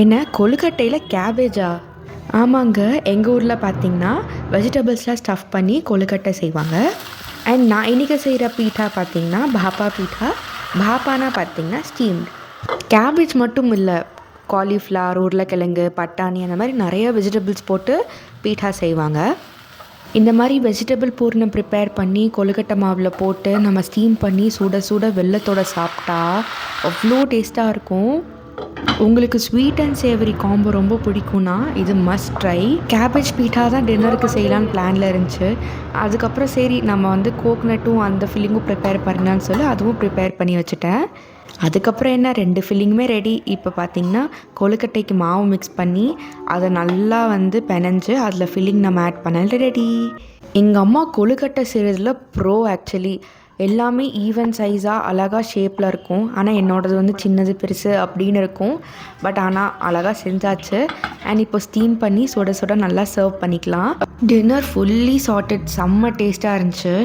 என்ன கொழுக்கட்டையில் கேபேஜா? ஆமாங்க. எங்கள் ஊரில் பார்த்தீங்கன்னா வெஜிடபிள்ஸ்லாம் ஸ்டஃப் பண்ணி கொழுக்கட்டை செய்வாங்க. அண்ட் நான் இன்றைக்கி செய்கிற பீட்டா பார்த்தீங்கன்னா பாப்பா பீட்டா. பாப்பானா பார்த்தீங்கன்னா ஸ்டீம்டு. கேபேஜ் மட்டும் இல்லை, காலிஃப்ளவர், உருளைக்கிழங்கு, பட்டாணி அந்த மாதிரி நிறைய வெஜிடபிள்ஸ் போட்டு பீட்டா செய்வாங்க. இந்த மாதிரி வெஜிடபிள் பூர்ணம் ப்ரிப்பேர் பண்ணி கொழுக்கட்டை மாவில் போட்டு நம்ம ஸ்டீம் பண்ணி சுட சுட வெல்லத்தோட சாப்பிட்டா அவ்வளோ டேஸ்ட்டாக இருக்கும். உங்களுக்கு ஸ்வீட் அண்ட் சேவரி காம்போ ரொம்ப பிடிக்கும்னா இது மஸ்ட் ட்ரை. கேபேஜ் பீட்டா தான் டின்னருக்கு செய்யலான்னு பிளானில் இருந்துச்சு. அதுக்கப்புறம் சரி நம்ம கோக்னட்டும் அந்த ஃபில்லிங்கும் ப்ரிப்பேர் பண்ணலான்னு சொல்லி அதுவும் ப்ரிப்பேர் பண்ணி வச்சுட்டேன். அதுக்கப்புறம் என்ன 2 ஃபில்லிங்குமே ரெடி. இப்போ பார்த்திங்கன்னா கொழுக்கட்டைக்கு மாவு மிக்ஸ் பண்ணி அதை நல்லா பெனஞ்சு அதில் ஃபில்லிங் நம்ம ஆட் பண்ணாலும் ரெடி. எங்கள் அம்மா கொழுக்கட்டை செய்கிறதுல ப்ரோ. ஆக்சுவலி எல்லாமே ஈவன் சைஸாக அழகாக ஷேப்பில் இருக்கும். ஆனால் என்னோடது சின்னது பெருசு அப்படின்னு இருக்கும். பட் ஆனால் அழகாக செஞ்சாச்சு. அண்ட் இப்போ ஸ்டீம் பண்ணி சுட சுட நல்லா சர்வ் பண்ணிக்கலாம். டின்னர் ஃபுல்லி சார்ட்டட், செம்ம டேஸ்ட்டாக இருந்துச்சு.